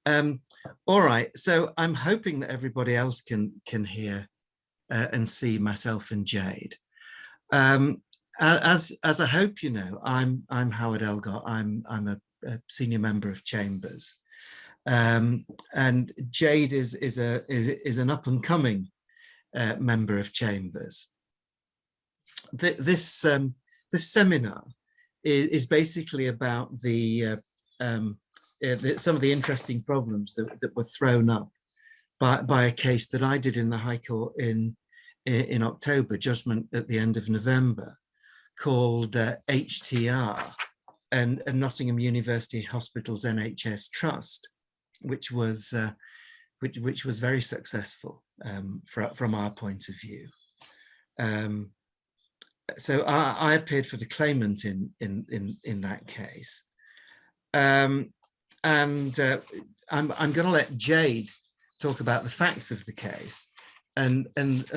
All right, so I'm hoping that everybody else can hear and see myself and Jade. As I hope you know, I'm Howard Elgot. I'm a senior member of Chambers, and Jade is an up and coming member of Chambers. This seminar is basically about some of the interesting problems that were thrown up by a case that I did in the High Court in October, judgment at the end of November, called HTR and Nottingham University Hospitals NHS Trust, which was very successful from our point of view. So I appeared for the claimant in that case. And I'm going to let Jade talk about the facts of the case and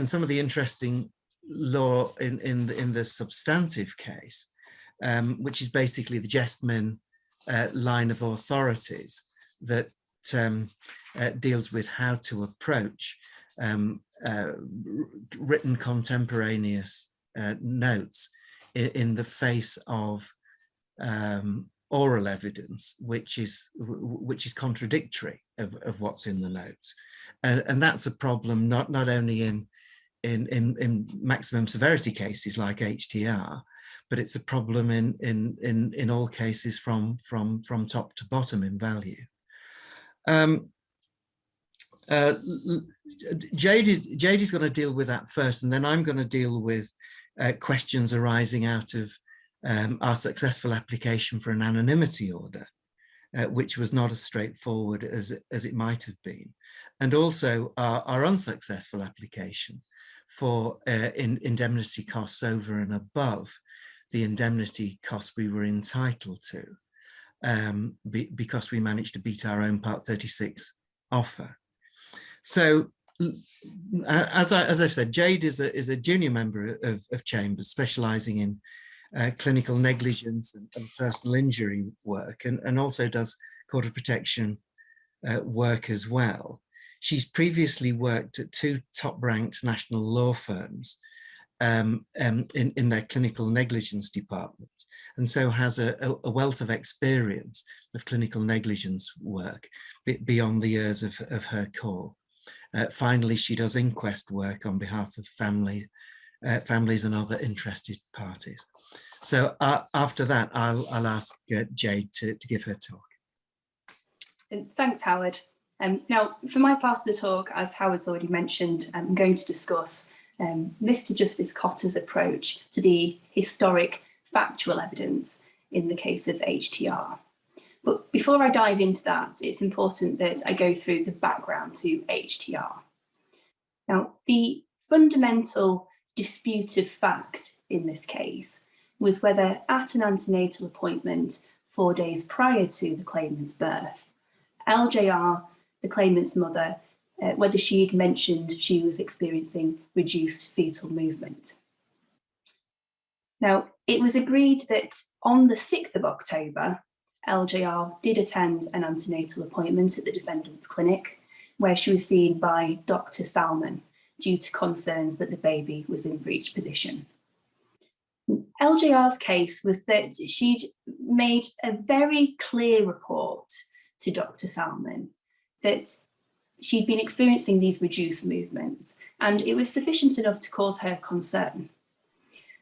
some of the interesting law in the substantive case, which is basically the GESTMIN line of authorities that deals with how to approach written contemporaneous notes in the face of oral evidence, which is contradictory of what's in the notes, and that's a problem not only in maximum severity cases like HTR, but it's a problem in all cases from top to bottom in value. Jade is going to deal with that first, and then I'm going to deal with questions arising out of our successful application for an anonymity order, which was not as straightforward as it might have been, and also our unsuccessful application for indemnity costs over and above the indemnity costs we were entitled to, because we managed to beat our own Part 36 offer. So, as I've said, Jade is a junior member of Chambers, specialising in clinical negligence and personal injury work, and also does Court of Protection work as well. She's previously worked at 2 top-ranked national law firms in their clinical negligence department, and so has a wealth of experience of clinical negligence work beyond the years of her call. Finally, she does inquest work on behalf of families and other interested parties. So after that, I'll ask Jade to give her talk. Thanks, Howard. Now, for my part of the talk, as Howard's already mentioned, I'm going to discuss Mr. Justice Cotter's approach to the historic factual evidence in the case of HTR. But before I dive into that, it's important that I go through the background to HTR. Now, the fundamental dispute of fact in this case was whether at an antenatal appointment 4 days prior to the claimant's birth, LJR, the claimant's mother, whether she'd mentioned she was experiencing reduced fetal movement. Now, it was agreed that on the 6th of October, LJR did attend an antenatal appointment at the defendant's clinic, where she was seen by Dr. Salmon due to concerns that the baby was in breech position. LJR's case was that she'd made a very clear report to Dr. Salmon that she'd been experiencing these reduced movements, and it was sufficient enough to cause her concern.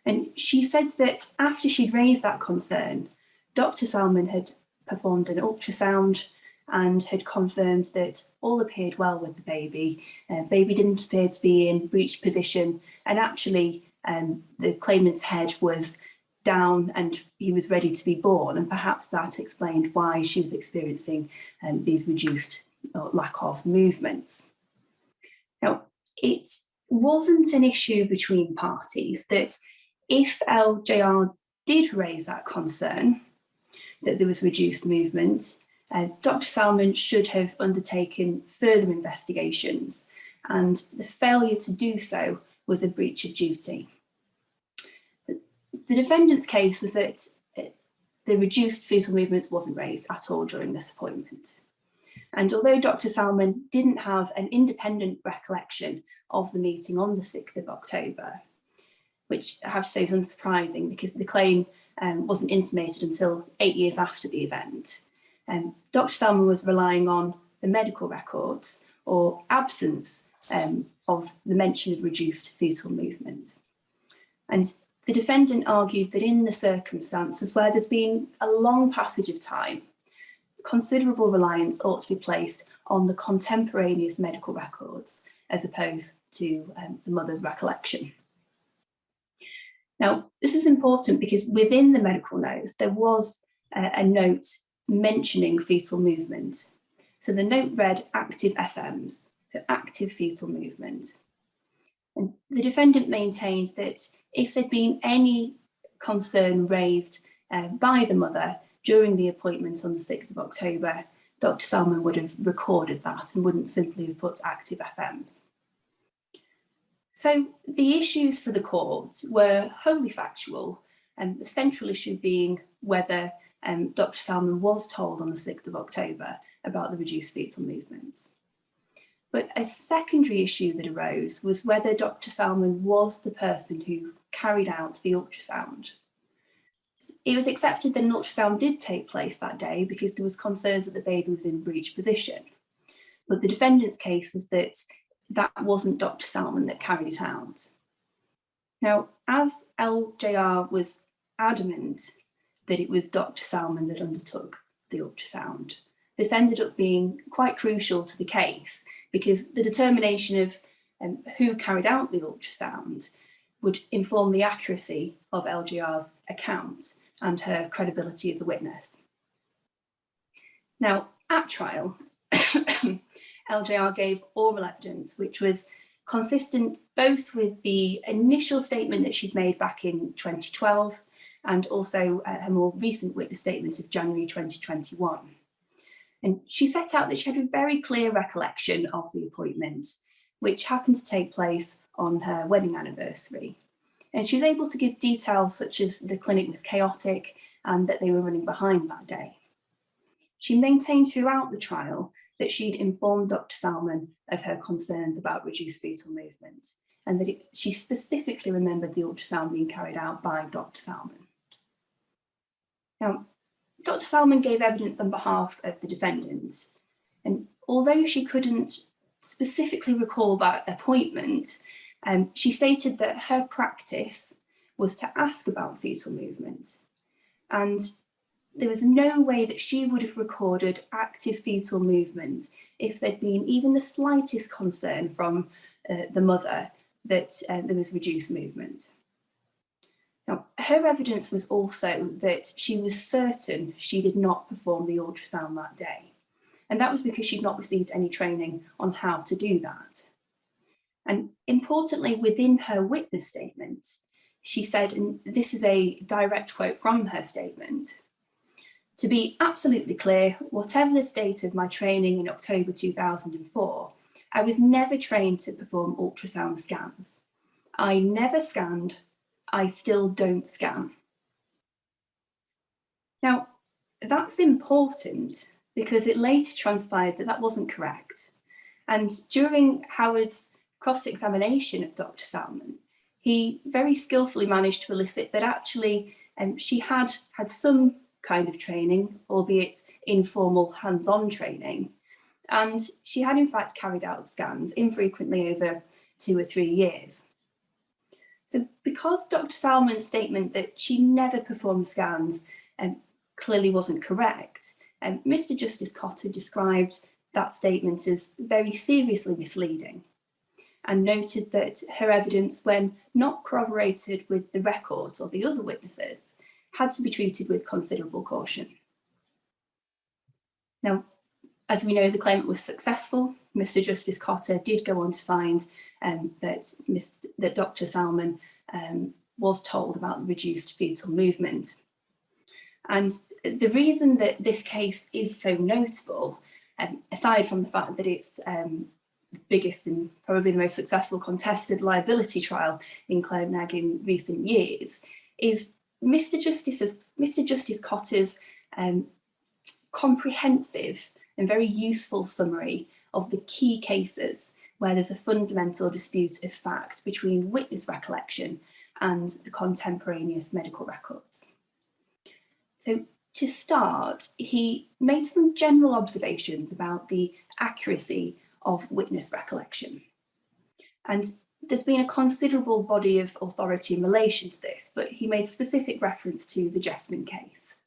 And she said that after she'd raised that concern, Dr. Salmon had performed an ultrasound and had confirmed that all appeared well with the baby. Baby didn't appear to be in breech position, and actually the claimant's head was down and he was ready to be born, and perhaps that explained why she was experiencing these reduced or lack of movements. Now, it wasn't an issue between parties that if LJR did raise that concern, that there was reduced movement, Dr. Salmon should have undertaken further investigations, and the failure to do so was a breach of duty. The defendant's case was that the reduced fetal movements wasn't raised at all during this appointment. And although Dr. Salmon didn't have an independent recollection of the meeting on the 6th of October, which I have to say is unsurprising because the claim wasn't intimated until 8 years after the event, Dr. Salmon was relying on the medical records or absence of the mention of reduced fetal movement. And the defendant argued that in the circumstances where there's been a long passage of time, considerable reliance ought to be placed on the contemporaneous medical records as opposed to the mother's recollection. Now, this is important because within the medical notes, there was a note mentioning fetal movement. So the note read active FMs, so active fetal movement. And the defendant maintained that if there'd been any concern raised by the mother during the appointment on the 6th of October, Dr. Salmon would have recorded that and wouldn't simply have put active FMs. So the issues for the court were wholly factual, and the central issue being whether Dr. Salmon was told on the 6th of October about the reduced fetal movements. But a secondary issue that arose was whether Dr. Salmon was the person who carried out the ultrasound. It was accepted that an ultrasound did take place that day because there was concerns that the baby was in breech position. But the defendant's case was that that wasn't Dr. Salmon that carried it out. Now, as LJR was adamant that it was Dr. Salmon that undertook the ultrasound, this ended up being quite crucial to the case because the determination of who carried out the ultrasound would inform the accuracy of LJR's account and her credibility as a witness. Now, at trial, LJR gave oral evidence which was consistent both with the initial statement that she'd made back in 2012 and also her more recent witness statement of January 2021. And she set out that she had a very clear recollection of the appointment, which happened to take place on her wedding anniversary. And she was able to give details such as the clinic was chaotic and that they were running behind that day. She maintained throughout the trial that she'd informed Dr. Salmon of her concerns about reduced fetal movement and that she specifically remembered the ultrasound being carried out by Dr. Salmon. Now, Dr. Salmon gave evidence on behalf of the defendant, and although she couldn't specifically recall that appointment, she stated that her practice was to ask about fetal movement, and there was no way that she would have recorded active fetal movement if there'd been even the slightest concern from the mother that there was reduced movement. Now, her evidence was also that she was certain she did not perform the ultrasound that day, and that was because she'd not received any training on how to do that. And importantly, within her witness statement, she said, and this is a direct quote from her statement, "To be absolutely clear, whatever the state of my training in October 2004, I was never trained to perform ultrasound scans. I never scanned, I still don't scan." Now, that's important because it later transpired that that wasn't correct. And during Howard's cross-examination of Dr. Salmon, he very skillfully managed to elicit that actually she had some kind of training, albeit informal hands-on training, and she had in fact carried out scans infrequently over 2 or 3 years. So because Dr. Salmon's statement that she never performed scans clearly wasn't correct, Mr. Justice Cotter described that statement as very seriously misleading and noted that her evidence, when not corroborated with the records or the other witnesses, had to be treated with considerable caution. Now, as we know, the claimant was successful. Mr. Justice Cotter did go on to find that Dr. Salmon was told about the reduced fetal movement. And the reason that this case is so notable, aside from the fact that it's the biggest and probably the most successful contested liability trial in Clonag in recent years, is Mr. Justice Cotter's comprehensive and very useful summary of the key cases where there's a fundamental dispute of fact between witness recollection and the contemporaneous medical records. So to start, he made some general observations about the accuracy of witness recollection. And there's been a considerable body of authority in relation to this, but he made specific reference to the GESTMIN case.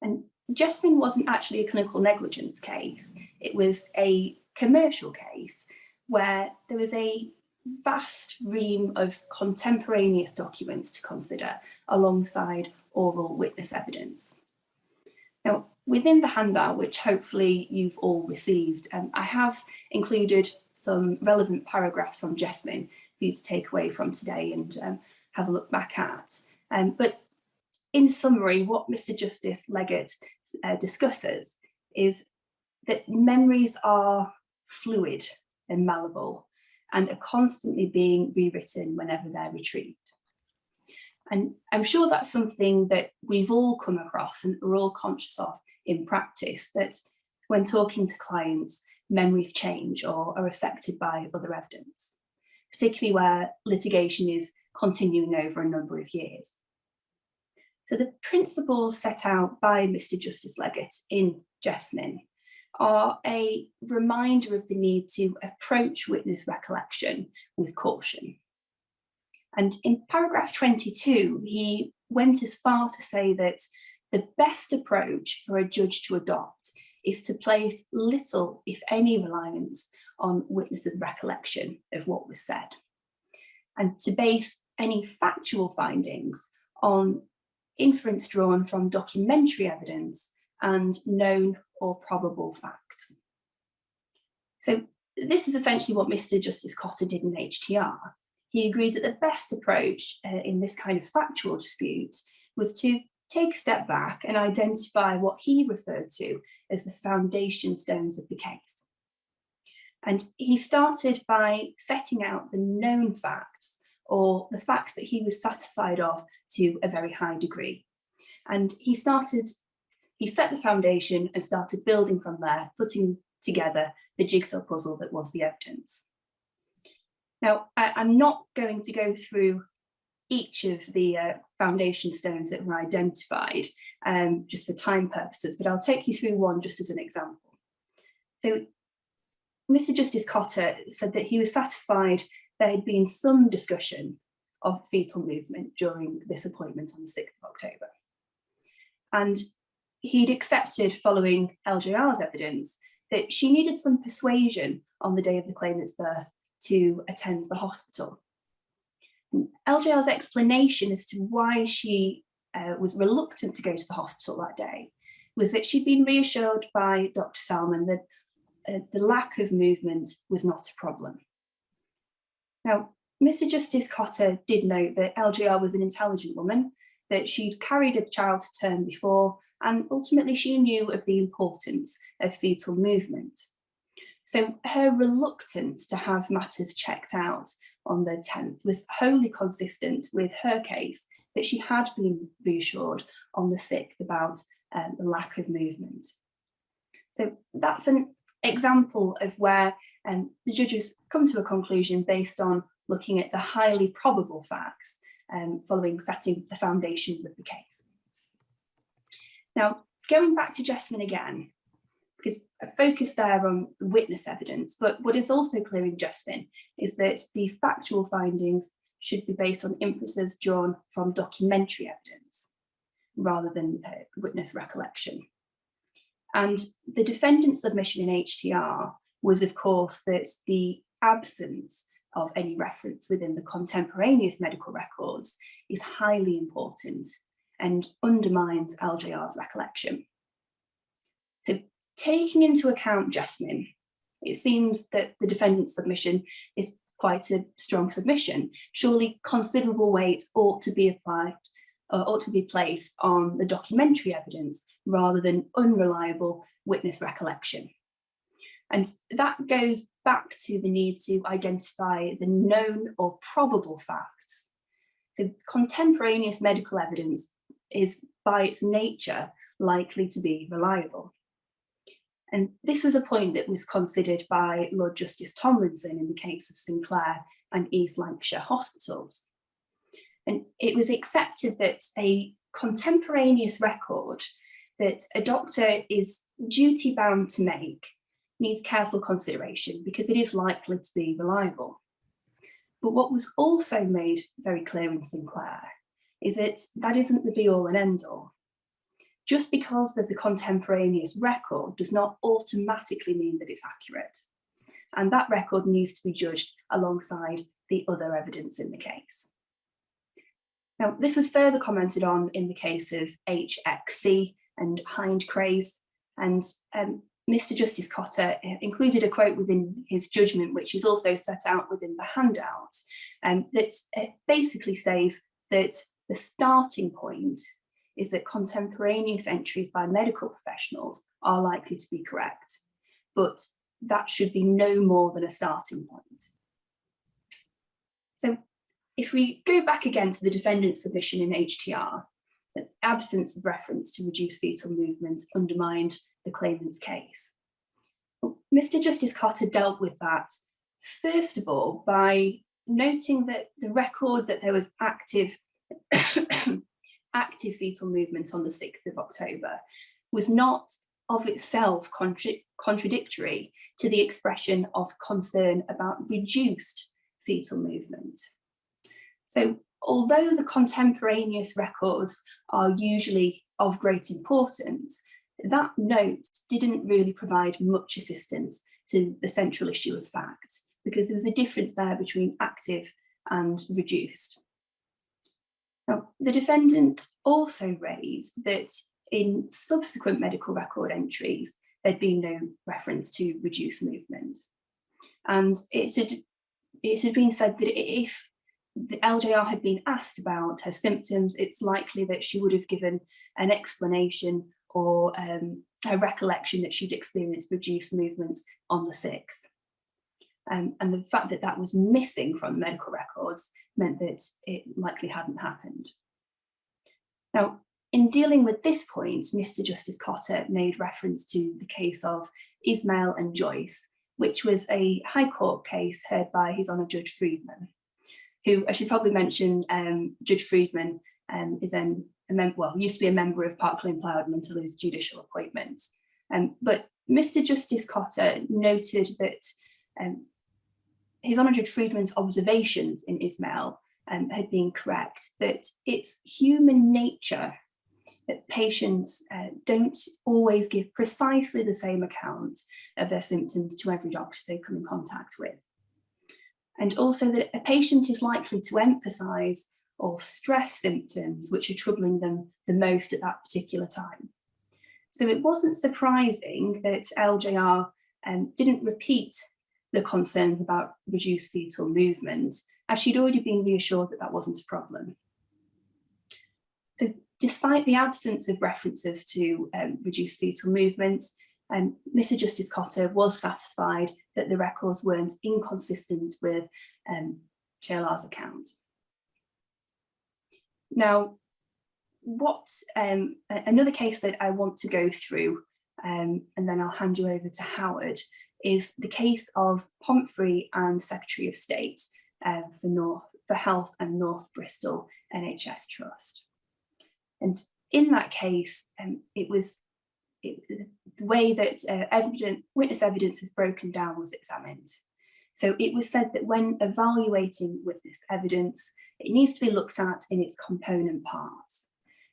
And GESTMIN wasn't actually a clinical negligence case. It was a commercial case where there was a vast ream of contemporaneous documents to consider alongside oral witness evidence. Now, within the handout, which hopefully you've all received, I have included some relevant paragraphs from GESTMIN for you to take away from today and have a look back at. But in summary, what Mr. Justice Leggett discusses is that memories are fluid and malleable and are constantly being rewritten whenever they're retrieved. And I'm sure that's something that we've all come across and we're all conscious of in practice, that when talking to clients, memories change or are affected by other evidence, particularly where litigation is continuing over a number of years. So the principles set out by Mr. Justice Leggett in GESTMIN are a reminder of the need to approach witness recollection with caution. And in paragraph 22, he went as far to say that the best approach for a judge to adopt is to place little, if any, reliance on witnesses' recollection of what was said, and to base any factual findings on inference drawn from documentary evidence and known or probable facts. So this is essentially what Mr. Justice Cotter did in HTR. He agreed that the best approach in this kind of factual dispute was to take a step back and identify what he referred to as the foundation stones of the case. And he started by setting out the known facts, or the facts that he was satisfied of to a very high degree. And he set the foundation and started building from there, putting together the jigsaw puzzle that was the evidence. Now, I'm not going to go through each of the foundation stones that were identified just for time purposes, but I'll take you through one just as an example. So Mr. Justice Cotter said that he was satisfied there had been some discussion of fetal movement during this appointment on the 6th of October. And he'd accepted, following LJR's evidence, that she needed some persuasion on the day of the claimant's birth to attend the hospital. And LJR's explanation as to why she was reluctant to go to the hospital that day was that she'd been reassured by Dr. Salmon that the lack of movement was not a problem. Now, Mr. Justice Cotter did note that LJR was an intelligent woman, that she'd carried a child to term before, and ultimately she knew of the importance of fetal movement. So her reluctance to have matters checked out on the 10th was wholly consistent with her case that she had been reassured on the 6th about the lack of movement. So that's an example of where the judges come to a conclusion based on looking at the highly probable facts following setting the foundations of the case. Now, going back to GESTMIN again, because I focused there on the witness evidence, but what is also clear in GESTMIN is that the factual findings should be based on inferences drawn from documentary evidence rather than witness recollection. And the defendant's submission in HTR was, of course, that the absence of any reference within the contemporaneous medical records is highly important and undermines LJR's recollection. So, taking into account GESTMIN, it seems that the defendant's submission is quite a strong submission. Surely considerable weight ought to be applied, ought to be placed on the documentary evidence rather than unreliable witness recollection. And that goes back to the need to identify the known or probable facts. The contemporaneous medical evidence is by its nature likely to be reliable. And this was a point that was considered by Lord Justice Tomlinson in the case of Sinclair and East Lancashire hospitals. And it was accepted that a contemporaneous record that a doctor is duty bound to make needs careful consideration because it is likely to be reliable. But what was also made very clear in Sinclair is that that isn't the be all and end all. Just because there's a contemporaneous record does not automatically mean that it's accurate. And that record needs to be judged alongside the other evidence in the case. Now, this was further commented on in the case of HXC and Hind Craze, and Mr. Justice Cotter included a quote within his judgment, which is also set out within the handout, that basically says that the starting point is that contemporaneous entries by medical professionals are likely to be correct, but that should be no more than a starting point. So if we go back again to the defendant's submission in HTR, the absence of reference to reduced fetal movement undermined the claimant's case. Mr. Justice Cotter dealt with that, first of all, by noting that the record that there was active fetal movement on the 6th of October was not of itself contradictory to the expression of concern about reduced fetal movement. So although the contemporaneous records are usually of great importance, that note didn't really provide much assistance to the central issue of fact, because there was a difference there between active and reduced. Now, the defendant also raised that in subsequent medical record entries, there'd been no reference to reduced movement. And it had been said that if the LJR had been asked about her symptoms, it's likely that she would have given an explanation or a recollection that she'd experienced reduced movements on the 6th. And the fact that that was missing from medical records meant that it likely hadn't happened. Now, in dealing with this point, Mr. Justice Cotter made reference to the case of Ismail and Joyce, which was a High Court case heard by His Honour Judge Friedman, who I should probably mention, Judge Friedman is used to be a member of Park Lane Plowden until his judicial appointment. But Mr. Justice Cotter noted that His Honour Judge Friedman's observations in Ismail had been correct, that it's human nature that patients don't always give precisely the same account of their symptoms to every doctor they come in contact with. And also that a patient is likely to emphasise or stress symptoms which are troubling them the most at that particular time. So it wasn't surprising that LJR didn't repeat the concerns about reduced fetal movement, as she'd already been reassured that that wasn't a problem. So despite the absence of references to reduced fetal movement, Mr. Justice Cotter was satisfied that the records weren't inconsistent with JLR's account. Now, another case that I want to go through, and then I'll hand you over to Howard, is the case of Pomfrey and Secretary of State for Health and North Bristol NHS Trust. And in that case, the way that witness evidence is broken down was examined. So it was said that when evaluating witness evidence, it needs to be looked at in its component parts.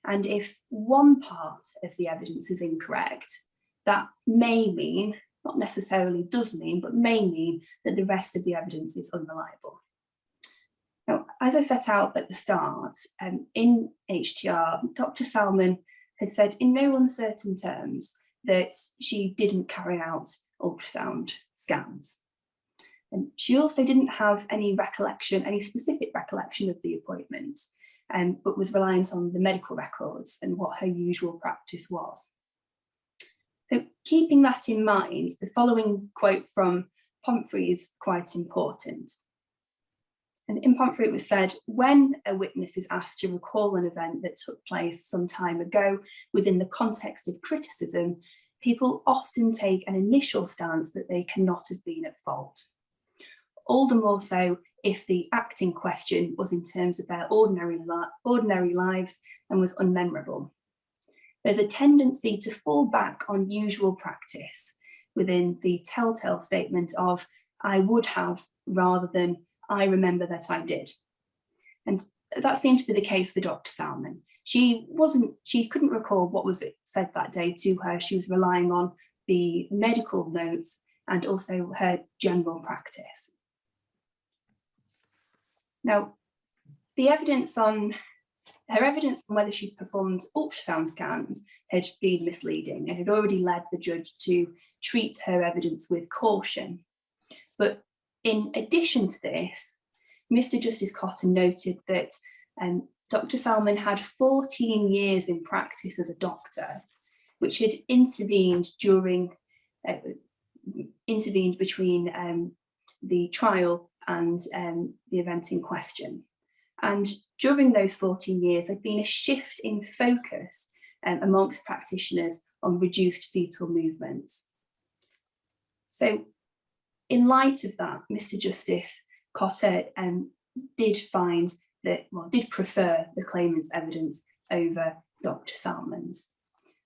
And if one part of the evidence is incorrect, that may mean, not necessarily does mean, but may mean that the rest of the evidence is unreliable. Now, as I set out at the start, in HTR, Dr. Salmon had said in no uncertain terms that she didn't carry out ultrasound scans. And she also didn't have any specific recollection of the appointment, but was reliant on the medical records and what her usual practice was. So keeping that in mind, the following quote from Pomfrey is quite important. And in Pomfrey it was said, when a witness is asked to recall an event that took place some time ago within the context of criticism, people often take an initial stance that they cannot have been at fault. All the more so if the act in question was in terms of their ordinary lives and was unmemorable. There's a tendency to fall back on usual practice within the telltale statement of "I would have" rather than "I remember that I did." And that seemed to be the case for Dr. Salmon. She couldn't recall what was said that day to her. She was relying on the medical notes and also her general practice. Now, her evidence on whether she'd performed ultrasound scans had been misleading and had already led the judge to treat her evidence with caution. But in addition to this, Mr. Justice Cotton noted that Dr. Salmon had 14 years in practice as a doctor, which had intervened between the trial and the event in question. And during those 14 years, there'd been a shift in focus amongst practitioners on reduced fetal movements. So in light of that, Mr. Justice Cotter did prefer the claimant's evidence over Dr. Salmon's.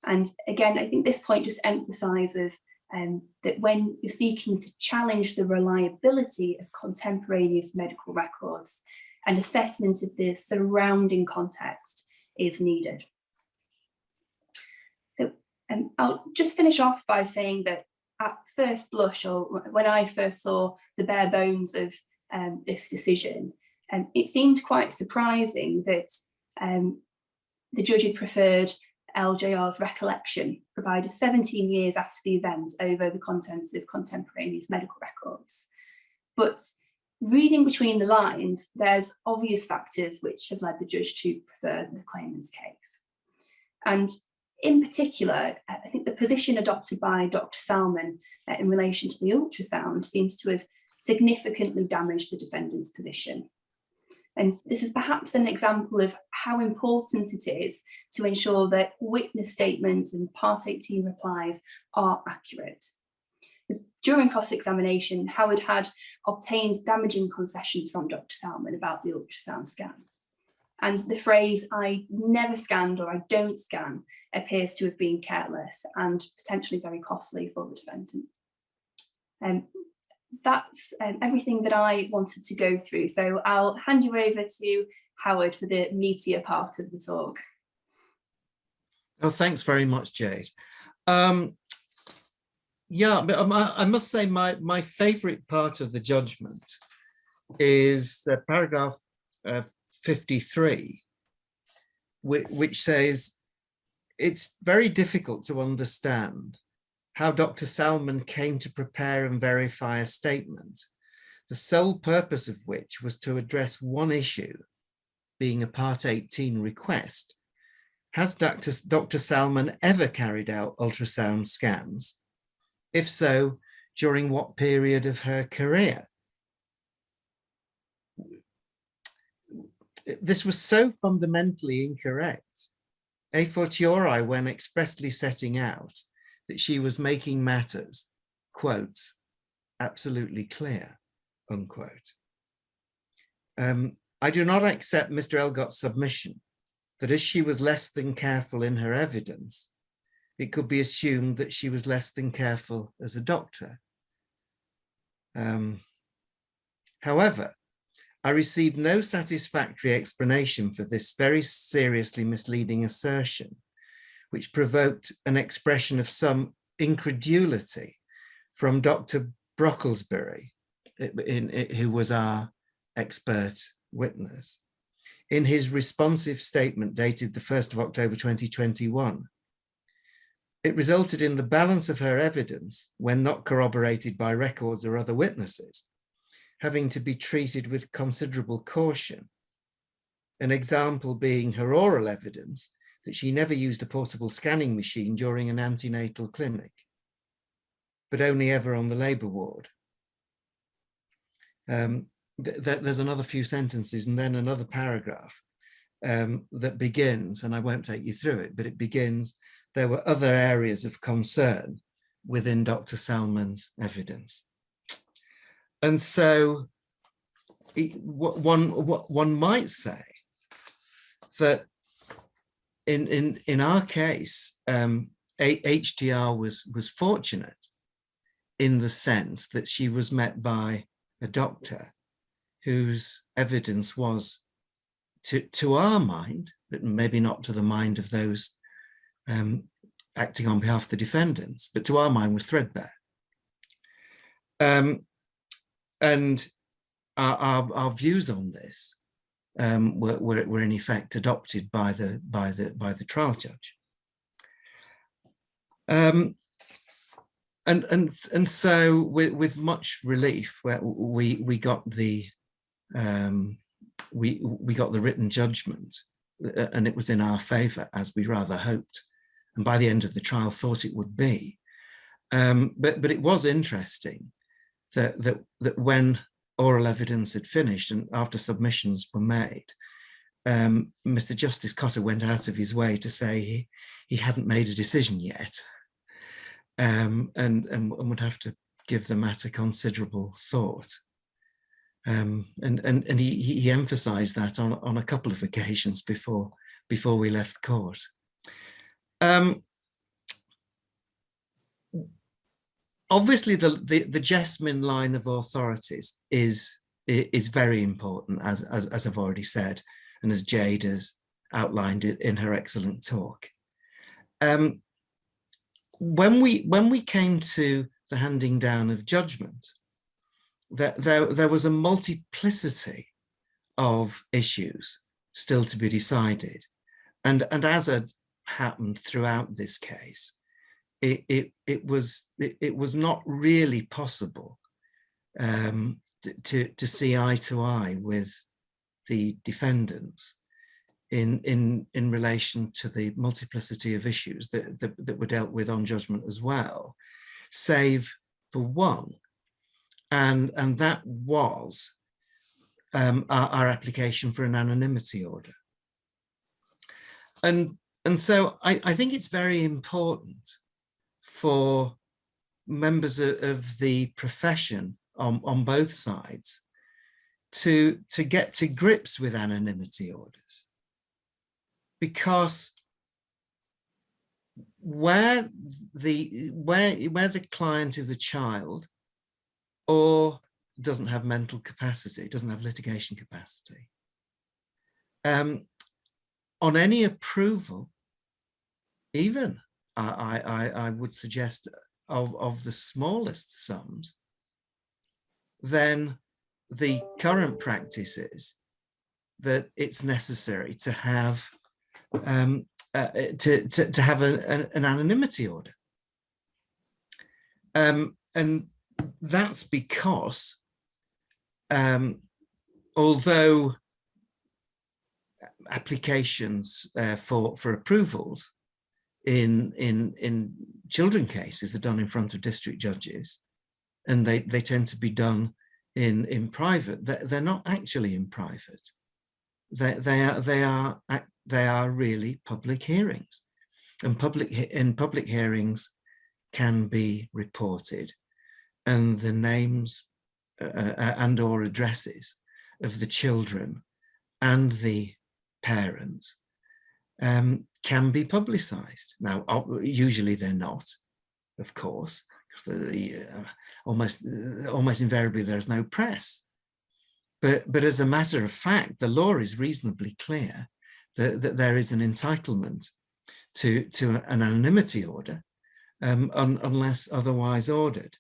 And again, I think this point just emphasises that when you're seeking to challenge the reliability of contemporaneous medical records, an assessment of the surrounding context is needed. So I'll just finish off by saying that at first blush, or when I first saw the bare bones of this decision, it seemed quite surprising that the judge had preferred LJR's recollection, provided 17 years after the event, over the contents of contemporaneous medical records. But reading between the lines, there's obvious factors which have led the judge to prefer the claimant's case. And in particular, I think the position adopted by Dr. Salmon in relation to the ultrasound seems to have significantly damaged the defendant's position. And this is perhaps an example of how important it is to ensure that witness statements and Part 18 replies are accurate. During cross-examination, Howard had obtained damaging concessions from Dr. Salmon about the ultrasound scan. And the phrase "I never scanned" or "I don't scan" appears to have been careless and potentially very costly for the defendant. That's everything that I wanted to go through. So I'll hand you over to Howard for the meatier part of the talk. Oh, thanks very much, Jade. Yeah, but I must say my favorite part of the judgment is paragraph 53, which says it's very difficult to understand how Dr. Salmon came to prepare and verify a statement, the sole purpose of which was to address one issue, being a Part 18 request. Has Dr. Salmon ever carried out ultrasound scans? If so, during what period of her career? This was so fundamentally incorrect, a fortiori when expressly setting out that she was making matters, quotes, absolutely clear, unquote. I do not accept Mr. Elgot's submission that as she was less than careful in her evidence, it could be assumed that she was less than careful as a doctor. However, I received no satisfactory explanation for this very seriously misleading assertion, which provoked an expression of some incredulity from Dr. Brocklesbury, who was our expert witness, in his responsive statement dated the 1st of October 2021. It resulted in the balance of her evidence, when not corroborated by records or other witnesses, having to be treated with considerable caution. An example being her oral evidence that she never used a portable scanning machine during an antenatal clinic, but only ever on the labour ward. There's another few sentences and then another paragraph that begins, and I won't take you through it, but it begins, there were other areas of concern within Dr. Salmon's evidence. And so one might say that in our case, HTR was fortunate in the sense that she was met by a doctor whose evidence was, to our mind, but maybe not to the mind of those acting on behalf of the defendants, but to our mind was threadbare. And our views on this were in effect adopted by the trial judge. And so with much relief, we got the written judgment, and it was in our favour, as we rather hoped, and by the end of the trial thought it would be. But it was interesting that when oral evidence had finished and after submissions were made, Mr. Justice Cotter went out of his way to say he hadn't made a decision yet, and would have to give the matter considerable thought. And he emphasised that on a couple of occasions before we left court. Obviously, the GESTMIN line of authorities is very important, as I've already said, and as Jade has outlined it in her excellent talk. When we came to the handing down of judgment, there was a multiplicity of issues still to be decided, and as had happened throughout this case, it was not really possible to see eye to eye with the defendants in relation to the multiplicity of issues that were dealt with on judgment as well, save for one, and that was our application for an anonymity order. And so I think it's very important for members of the profession on both sides to get to grips with anonymity orders, because where the client is a child or doesn't have mental capacity, doesn't have litigation capacity, on any approval, even I would suggest of the smallest sums, then the current practice is that it's necessary to have an anonymity order, and that's because although applications for approvals in children cases are done in front of district judges, and they tend to be done in private, they're not actually in private. They are really public hearings, and public hearings can be reported, and the names and or addresses of the children and the parents can be publicised. Now, usually they're not, of course, because almost invariably there's no press. But as a matter of fact, the law is reasonably clear that there is an entitlement to an anonymity order unless otherwise ordered.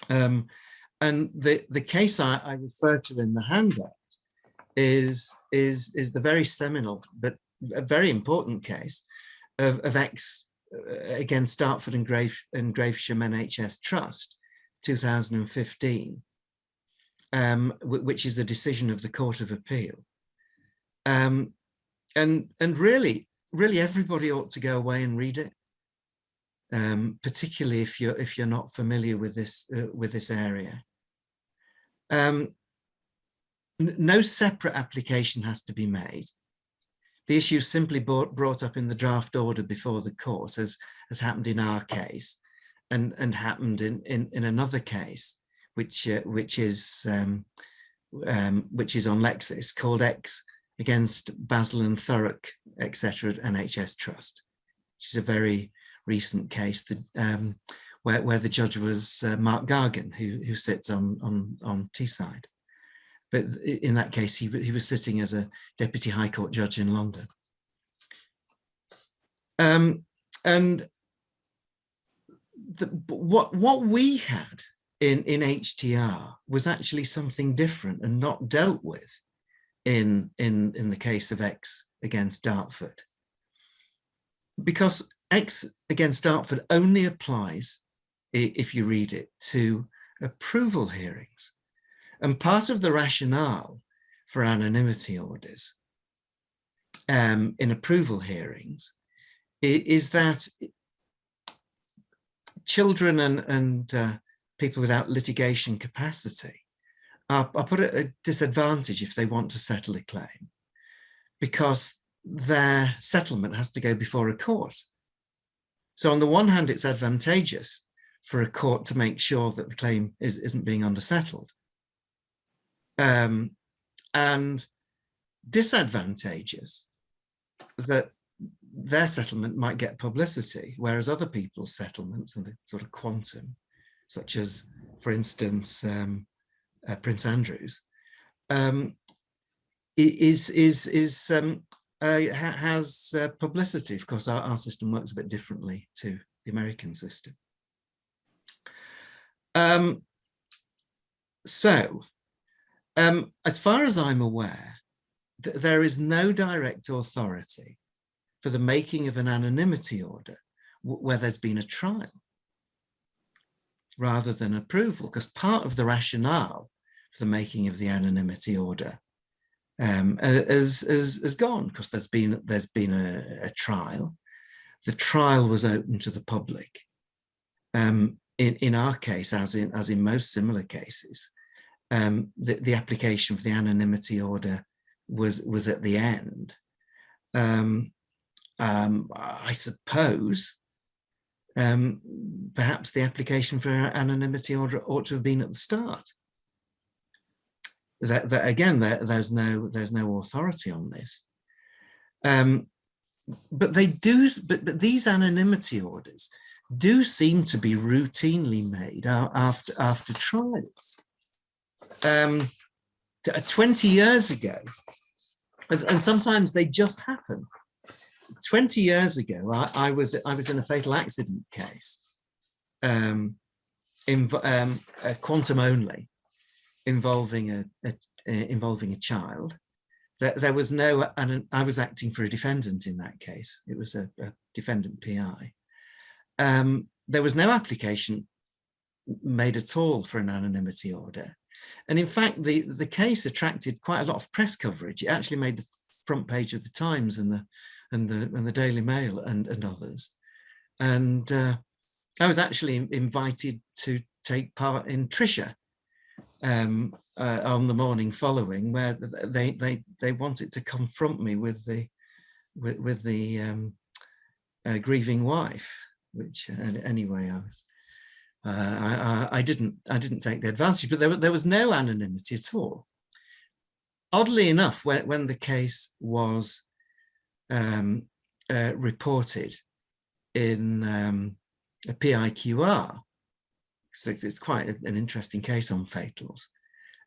And the case I refer to in the handout is the very seminal but a very important case of X against Dartford and Gravesham NHS Trust, 2015, which is a decision of the Court of Appeal. And really everybody ought to go away and read it, particularly if you're not familiar with this area. No separate application has to be made, the issue simply brought up in the draft order before the court, as happened in our case, and happened in another case, which is on Lexis, called X against Basil and Thurrock, etc. NHS Trust, which is a very recent case that, where the judge was Mark Gargan, who sits on Teesside. But in that case, he was sitting as a Deputy High Court judge in London. And what we had in HTR was actually something different and not dealt with in the case of X against Dartford. Because X against Dartford only applies, if you read it, to approval hearings. And part of the rationale for anonymity orders in approval hearings is that children and people without litigation capacity are put at a disadvantage if they want to settle a claim, because their settlement has to go before a court. So on the one hand, it's advantageous for a court to make sure that the claim isn't being undersettled, and disadvantageous that their settlement might get publicity, whereas other people's settlements and the sort of quantum, such as, for instance, Prince Andrew's, has publicity. Of course, our system works a bit differently to the American system. As far as I'm aware, there is no direct authority for the making of an anonymity order where there's been a trial rather than approval, because part of the rationale for the making of the anonymity order has gone, because there's been a trial. The trial was open to the public. In our case, as in most similar cases, the application for the anonymity order was at the end. I suppose perhaps the application for an anonymity order ought to have been at the start. That again, there's no authority on this. But these anonymity orders do seem to be routinely made after trials. 20 years ago, and sometimes they just happen. 20 years ago, I was in a fatal accident case, quantum only, involving a child. There was no, and I was acting for a defendant in that case. It was a defendant PI. There was no application made at all for an anonymity order. And in fact, the case attracted quite a lot of press coverage. It actually made the front page of the Times and the Daily Mail and others. And I was actually invited to take part in Trisha on the morning following, where they wanted to confront me with the grieving wife, which anyway I didn't take the advantage, but there was no anonymity at all. Oddly enough, when the case was reported in a PIQR, so it's quite an interesting case on fatals.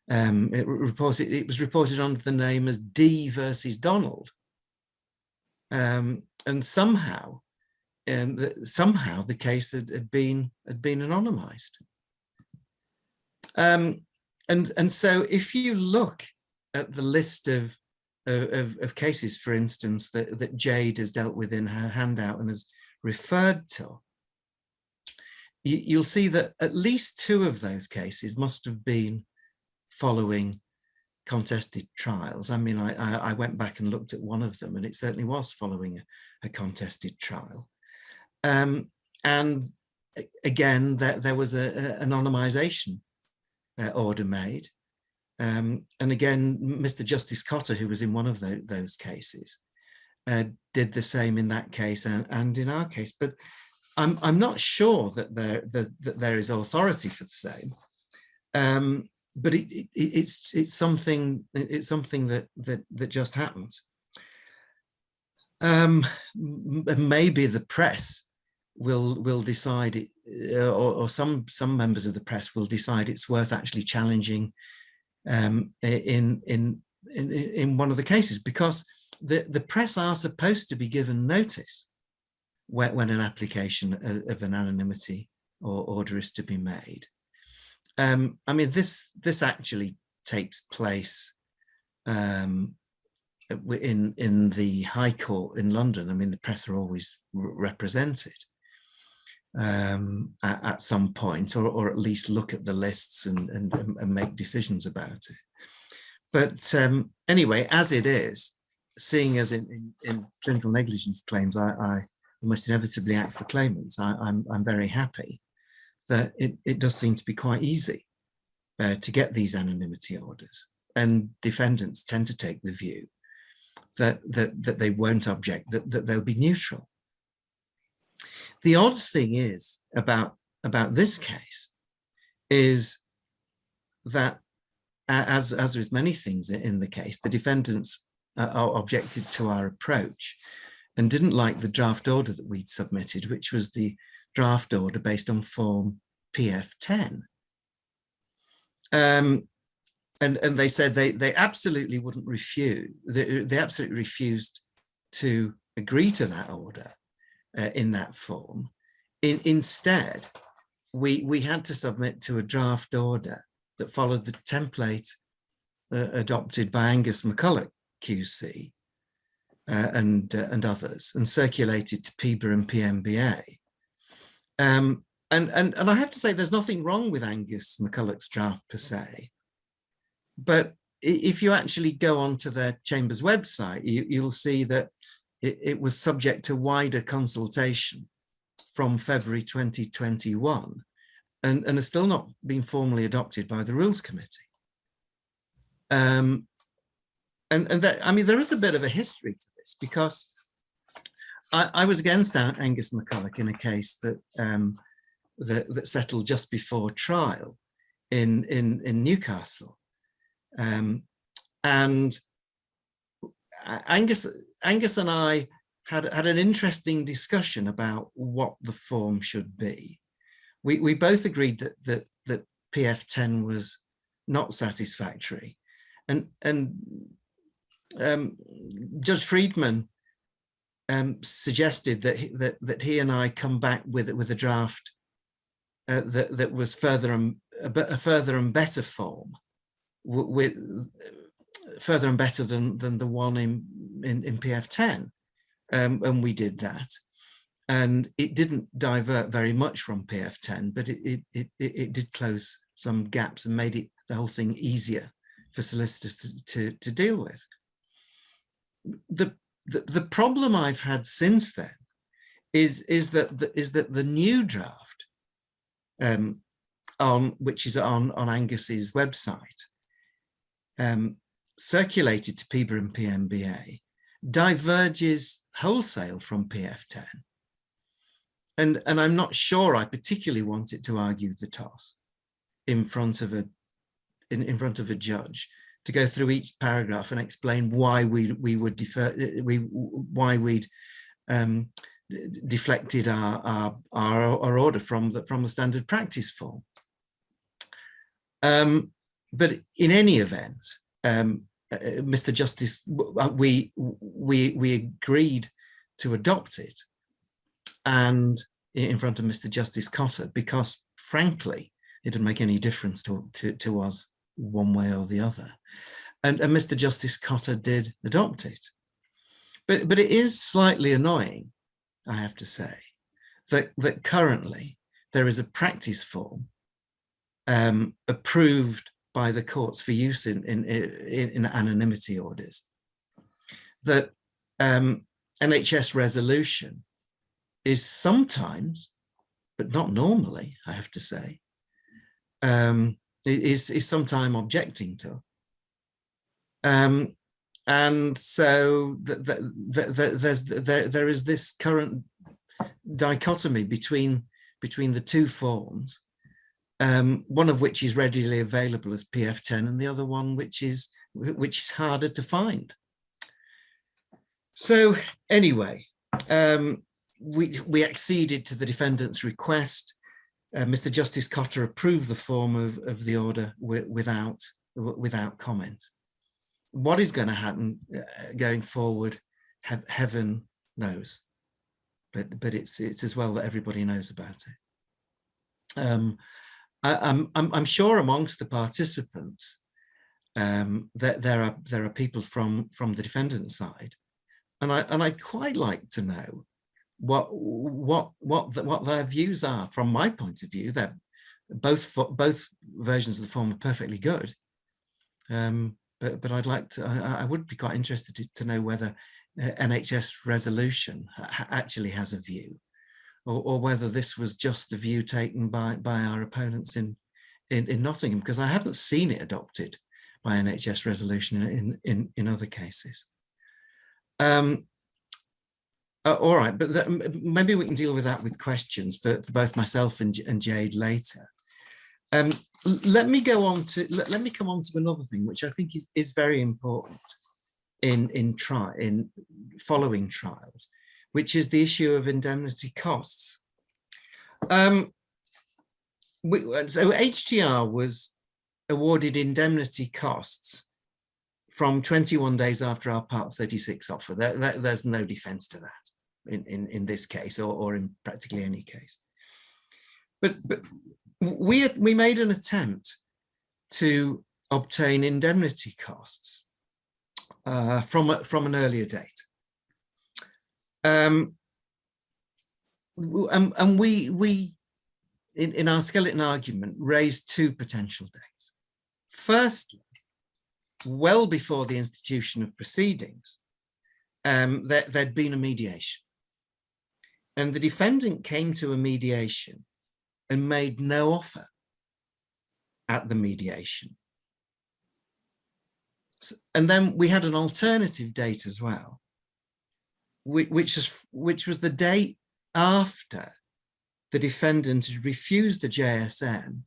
It was reported under the name as D versus Donald, and somehow the case had been anonymized. And so if you look at the list of cases, for instance, that Jade has dealt with in her handout and has referred to, you'll see that at least 2 of those cases must have been following contested trials. I mean, I went back and looked at one of them, and it certainly was following a contested trial. And again, there was an anonymization order made. And again, Mr. Justice Cotter, who was in one of those cases, did the same in that case and in our case, but I'm not sure that there is authority for the same. But it's something that just happens. Maybe the press will decide it, or some members of the press will decide it's worth actually challenging in one of the cases, because the press are supposed to be given notice when an application of an anonymity or order is to be made. I mean, this actually takes place in the High Court in London. I mean, the press are always represented at some point, or at least look at the lists and make decisions about it. But anyway, as it is, seeing as in clinical negligence claims, I almost inevitably act for claimants, I'm very happy that it does seem to be quite easy to get these anonymity orders, and defendants tend to take the view that they won't object, that they'll be neutral. The odd thing is about this case is that, as with many things in the case, the defendants objected to our approach and didn't like the draft order that we'd submitted, which was the draft order based on form PF10. And they said they absolutely wouldn't refuse, they absolutely refused to agree to that order in that form. Instead, we had to submit to a draft order that followed the template adopted by Angus McCulloch QC and others, and circulated to PIBA and PMBA. And I have to say, there's nothing wrong with Angus McCulloch's draft per se, but if you actually go onto their Chamber's website, you'll see that it was subject to wider consultation from February 2021, and has still not been formally adopted by the Rules Committee. And that, I mean, there is a bit of a history to this, because I was against Angus McCulloch in a case that that settled just before trial in Newcastle, and Angus and I had an interesting discussion about what the form should be. We both agreed that PF10 was not satisfactory, and Judge Friedman suggested that he and I come back with a draft that was a further and better form, with further and better than the one in PF10, and we did that, and it didn't divert very much from PF10, but it did close some gaps and made the whole thing easier for solicitors to deal with. The problem I've had since then is that the new draft, which is on Angus's website, circulated to PIBA and PMBA, diverges wholesale from PF10, and I'm not sure I particularly wanted to argue the toss in front of a judge, to go through each paragraph and explain why we would defer, why we'd deflected our order from the standard practice form. But in any event, Mr. Justice, we agreed to adopt it, and in front of Mr. Justice Cotter, because frankly, it didn't make any difference to us one way or the other. And Mr. Justice Cotter did adopt it. But it is slightly annoying, I have to say, that currently there is a practice form approved by the courts for use in anonymity orders, that NHS resolution is sometimes, but not normally, I have to say, is sometimes objecting to. And And so there is this current dichotomy between the two forms, one of which is readily available as PF10 and the other one which is harder to find. So anyway, we acceded to the defendant's request. Mr. Justice Cotter approved the form of the order without comment. What is going to happen going forward, heaven knows, but it's as well that everybody knows about it. I'm sure amongst the participants that there are people from the defendant's side, and I'd quite like to know what their views are. From my point of view, that both versions of the form are perfectly good. But I'd like to, I would be quite interested to know whether NHS resolution actually has a view, or whether this was just the view taken by our opponents in Nottingham, because I haven't seen it adopted by NHS resolution in other cases. All right, but maybe we can deal with that with questions for both myself and Jade later. Let me come on to another thing which I think is very important in following trials, which is the issue of indemnity costs. So HTR was awarded indemnity costs from 21 days after our Part 36 offer. There's no defence to that in this case, or in practically any case. But we made an attempt to obtain indemnity costs from an earlier date, and we in our skeleton argument raised two potential dates. First, well before the institution of proceedings, there'd been a mediation, and the defendant came to a mediation and made no offer at the mediation. And then we had an alternative date as well, which was the date after the defendant had refused the JSN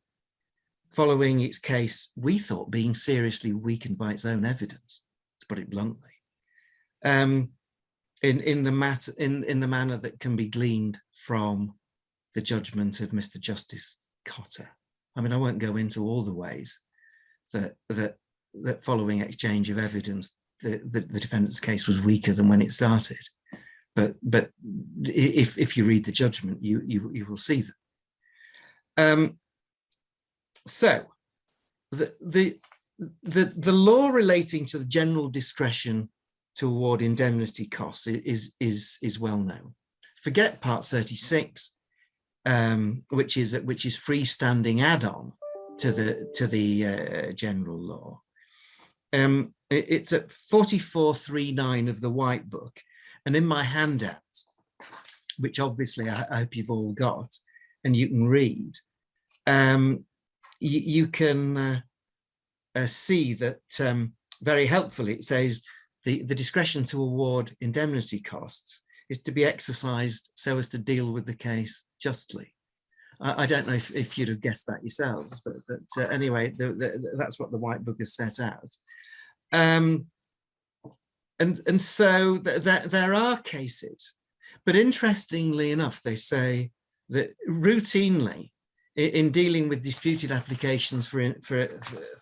following its case, we thought, being seriously weakened by its own evidence, to put it bluntly, in the manner that can be gleaned from the judgment of Mr. Justice Cotter. I mean, I won't go into all the ways that following exchange of evidence, the defendant's case was weaker than when it started. But if you read the judgment, you will see that. So the law relating to the general discretion to award indemnity costs is well known. Forget Part 36, which is freestanding add-on to the general law. It's at 4439 of the White Book, and in my handout, which obviously I hope you've all got and you can read, you can see that very helpfully it says the discretion to award indemnity costs is to be exercised so as to deal with the case justly. I don't know if you'd have guessed that yourselves, but anyway, that's what the White Book has set out. And so there are cases, but interestingly enough, they say that routinely in dealing with disputed applications for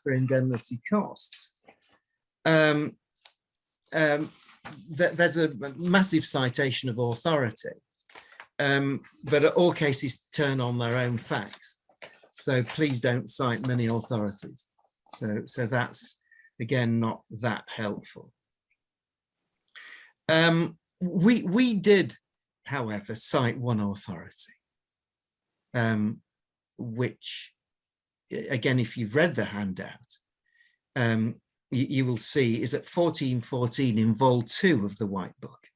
indemnity costs, there's a massive citation of authority, but all cases turn on their own facts. So please don't cite many authorities. So that's, again, not that helpful. We did, however, cite one authority, which, again, if you've read the handout, you will see is at 1414 in Vol 2 of the White Book.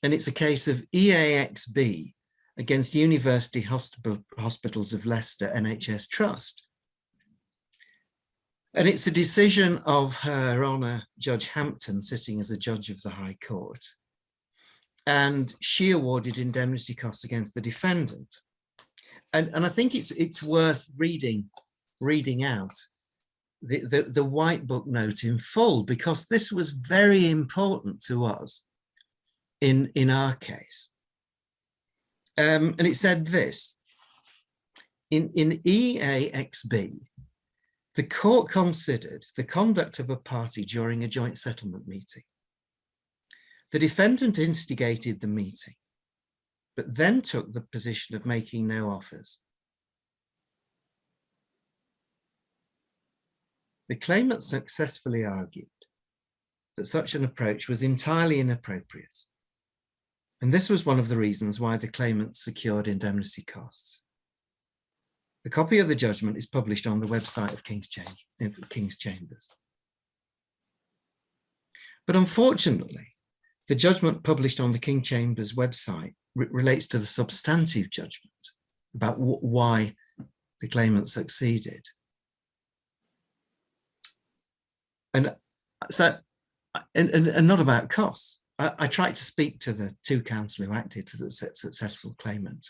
And it's a case of EAXB against University Hospitals of Leicester NHS Trust. And it's a decision of Her Honour Judge Hampton, sitting as a judge of the High Court. And she awarded indemnity costs against the defendant. And I think it's worth reading out the White Book note in full, because this was very important to us in our case. And it said this: in EAXB, the court considered the conduct of a party during a joint settlement meeting. The defendant instigated the meeting, but then took the position of making no offers. The claimant successfully argued that such an approach was entirely inappropriate, and this was one of the reasons why the claimant secured indemnity costs. A copy of the judgment is published on the website of King's Chambers. But unfortunately, the judgment published on the King's Chambers website relates to the substantive judgment about why the claimant succeeded. And so, and not about costs. I tried to speak to the two counsel who acted for the successful claimant,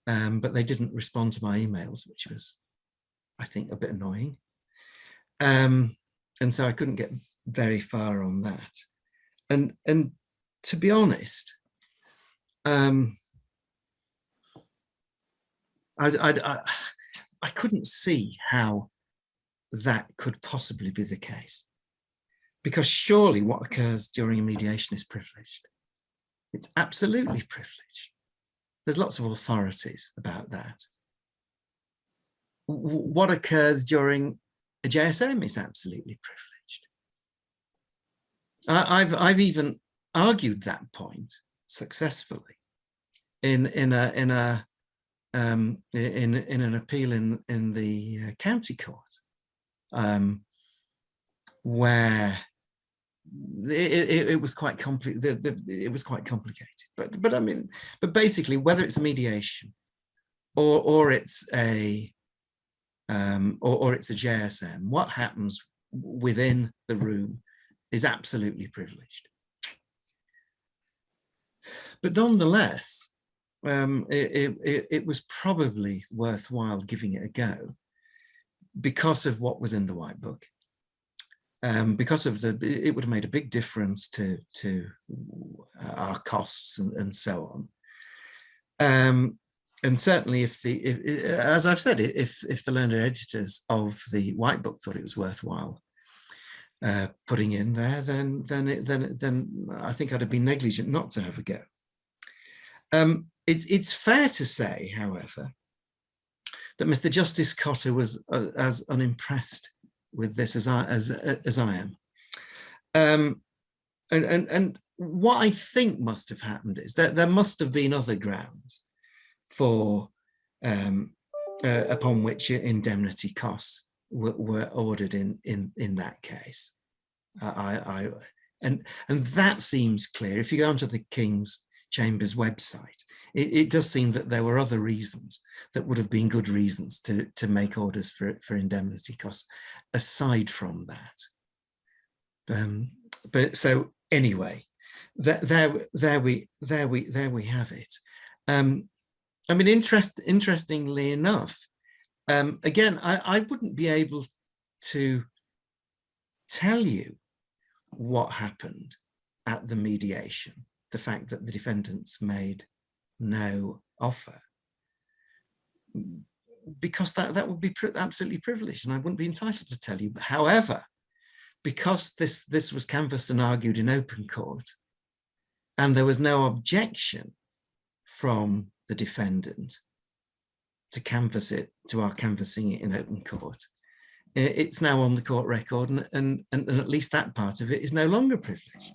but they didn't respond to my emails, which was, I think, a bit annoying. And so I couldn't get very far on that. And to be honest, I couldn't see how that could possibly be the case, because surely what occurs during a mediation is privileged. It's absolutely privileged. There's lots of authorities about that. What occurs during a JSM is absolutely privileged. I've even argued that point successfully in an appeal in the county court, where it was quite complicated. It was quite complicated, but I mean, but basically, whether it's a mediation or it's a JSM, what happens within the room is absolutely privileged. But nonetheless, it was probably worthwhile giving it a go because of what was in the White Book. Because of it would have made a big difference to our costs and so on. And certainly, as I've said, if the learned editors of the White Book thought it was worthwhile putting in there, then I think I'd have been negligent not to have a go. It's fair to say, however, that Mr. Justice Cotter was as unimpressed with this as I am. And what I think must have happened is that there must have been other grounds for upon which indemnity costs were ordered in that case. And that seems clear. If you go onto the King's Chambers website, it does seem that there were other reasons that would have been good reasons to make orders for indemnity costs aside from that. But so anyway, there we have it. I mean, interestingly enough, again, I wouldn't be able to tell you what happened at the mediation, the fact that the defendants made no offer, because that would be absolutely privileged and I wouldn't be entitled to tell you. But however, because this was canvassed and argued in open court and there was no objection from the defendant to canvass it, to our canvassing it in open court, it's now on the court record, and at least that part of it is no longer privileged.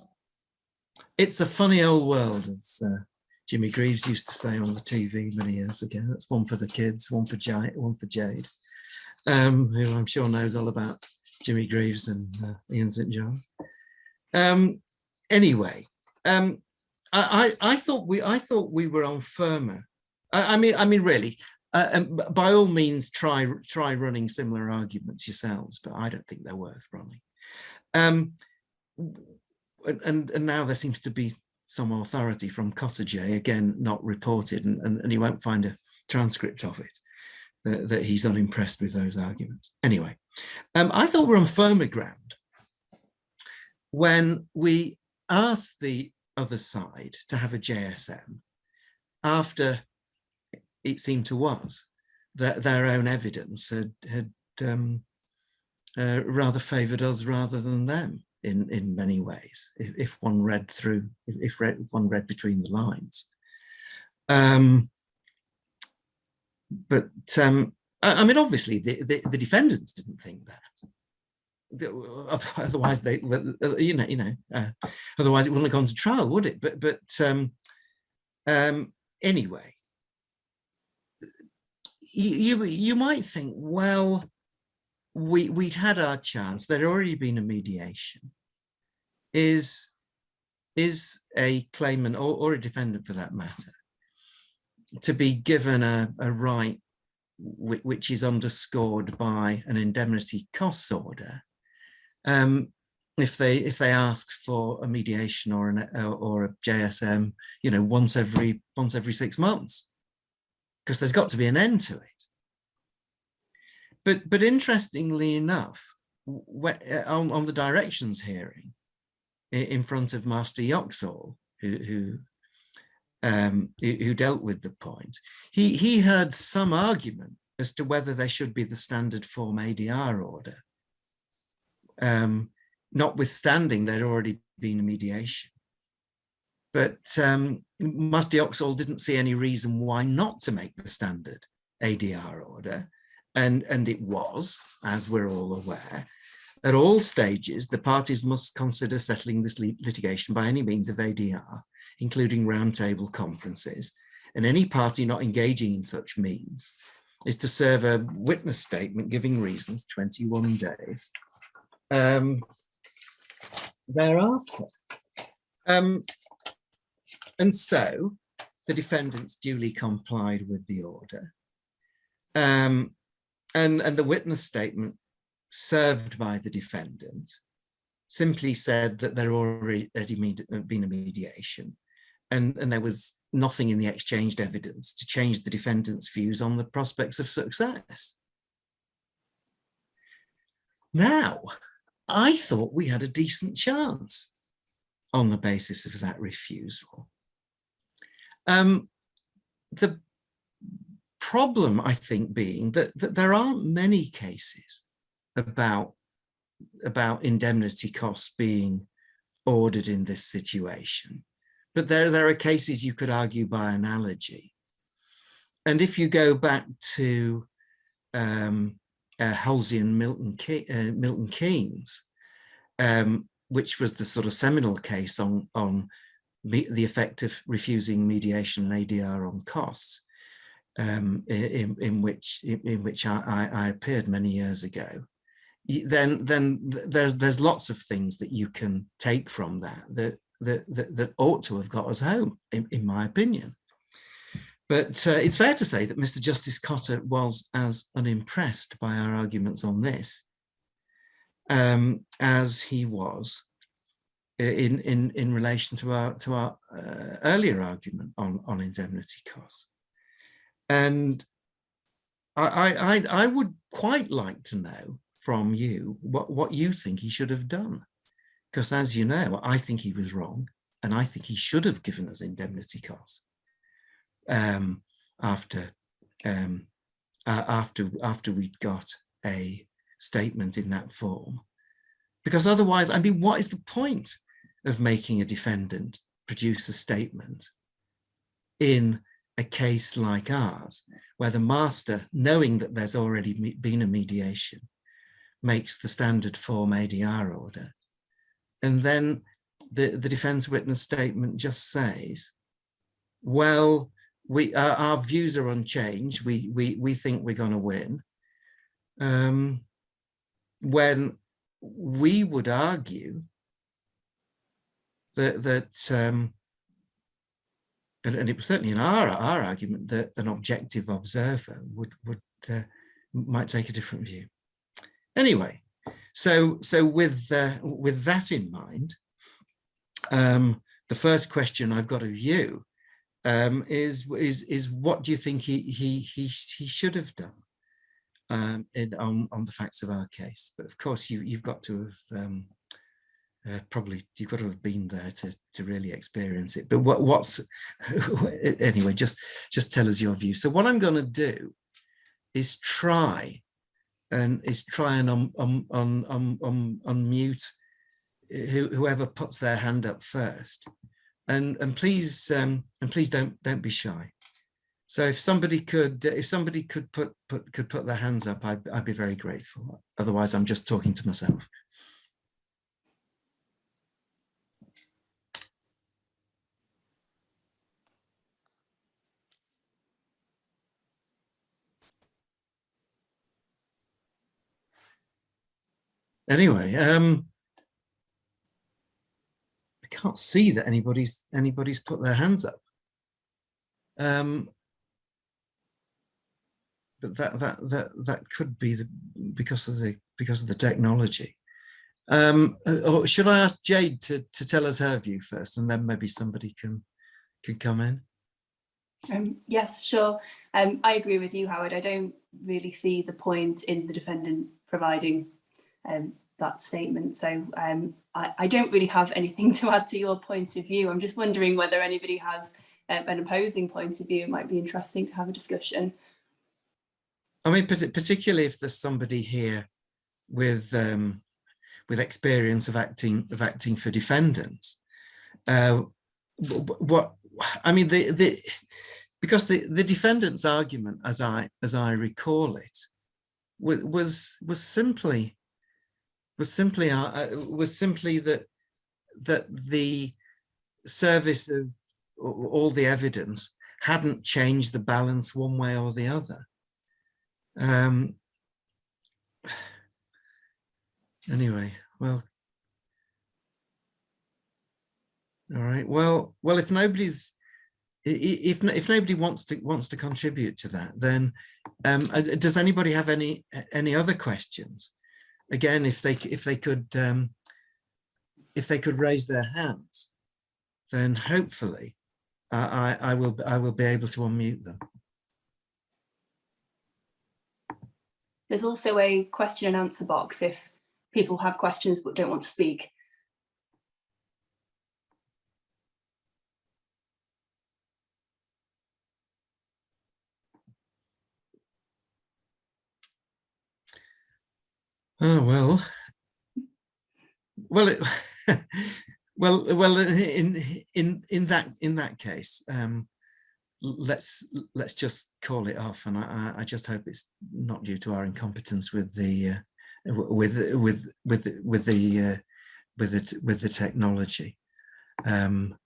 It's a funny old world, as Jimmy Greaves used to say on the TV many years ago. That's one for the kids, one for Jade, who I'm sure knows all about Jimmy Greaves and Ian St. John. Anyway, I thought we were on firmer. I mean, really, and by all means, try running similar arguments yourselves, but I don't think they're worth running. And now there seems to be some authority from Cottager, again, not reported, and you won't find a transcript of it, that he's unimpressed with those arguments. Anyway, I thought we're on firmer ground when we asked the other side to have a JSM after it seemed to us that their own evidence had rather favoured us rather than them in many ways, if one read through, if one read between the lines. I mean, obviously, the defendants didn't think that. Otherwise, they, otherwise it wouldn't have gone to trial, would it? But anyway, you might think, well, we'd had our chance. There'd already been a mediation. Is a claimant or a defendant, for that matter, to be given a right which is underscored by an indemnity costs order, if they ask for a mediation or a JSM, once every 6 months, because there's got to be an end to it. But interestingly enough, on the directions hearing in front of Master Yoxall, who dealt with the point, he heard some argument as to whether there should be the standard form ADR order, notwithstanding there'd already been a mediation. But Master Yoxall didn't see any reason why not to make the standard ADR order. And it was, as we're all aware, at all stages, the parties must consider settling this litigation by any means of ADR, including roundtable conferences, and any party not engaging in such means is to serve a witness statement giving reasons 21 days thereafter. And so the defendants duly complied with the order. And the witness statement served by the defendant simply said that there already been a mediation, and there was nothing in the exchanged evidence to change the defendant's views on the prospects of success. Now, I thought we had a decent chance on the basis of that refusal. The problem, I think, being that there aren't many cases about indemnity costs being ordered in this situation, but there are cases you could argue by analogy. And if you go back to Halsey and Milton Keynes, which was the sort of seminal case on the effect of refusing mediation and ADR on costs, in which I appeared many years ago, then there's lots of things that you can take from that ought to have got us home, in my opinion. But it's fair to say that Mr. Justice Cotter was as unimpressed by our arguments on this as he was in relation to our earlier argument on indemnity costs. And I would quite like to know from you what you think he should have done, because, as you know, I think he was wrong, and I think he should have given us indemnity costs after we'd got a statement in that form. Because otherwise, I mean, what is the point of making a defendant produce a statement in a case like ours, where the master, knowing that there's already been a mediation, makes the standard form ADR order, and then the defense witness statement just says, well, our views are unchanged, we think we're going to win, when we would argue that and it was certainly in our argument that an objective observer might take a different view. Anyway, so with that in mind, the first question I've got of you is what do you think he should have done on the facts of our case? But of course, you've got to have probably you've got to have been there to really experience it. But what's anyway? Just tell us your view. So what I'm going to do is try and unmute whoever puts their hand up first, and please don't be shy. So if somebody could put their hands up, I'd be very grateful. Otherwise, I'm just talking to myself. Anyway, I can't see that anybody's put their hands up. But that could be because of the technology. Or should I ask Jade to tell us her view first, and then maybe somebody can come in? Yes, sure. I agree with you, Howard. I don't really see the point in the defendant providing that statement. So I don't really have anything to add to your point of view. I'm just wondering whether anybody has an opposing point of view. It might be interesting to have a discussion. I mean, particularly if there's somebody here with experience of acting for defendants. What I mean, because the defendant's argument, as I recall it, was simply that the service of all the evidence hadn't changed the balance one way or the other. Anyway, well, all right. Well, if nobody's if nobody wants to contribute to that, then does anybody have any other questions? Again, if they could raise their hands, then hopefully I will be able to unmute them. There's also a question and answer box if people have questions but don't want to speak. Oh well. Well, in that case, let's just call it off, and I just hope it's not due to our incompetence with the technology. I mean,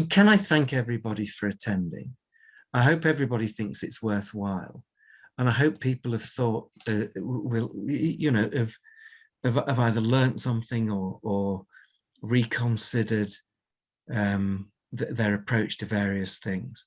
can I thank everybody for attending? I hope everybody thinks it's worthwhile, and I hope people have thought have either learnt something or reconsidered their approach to various things.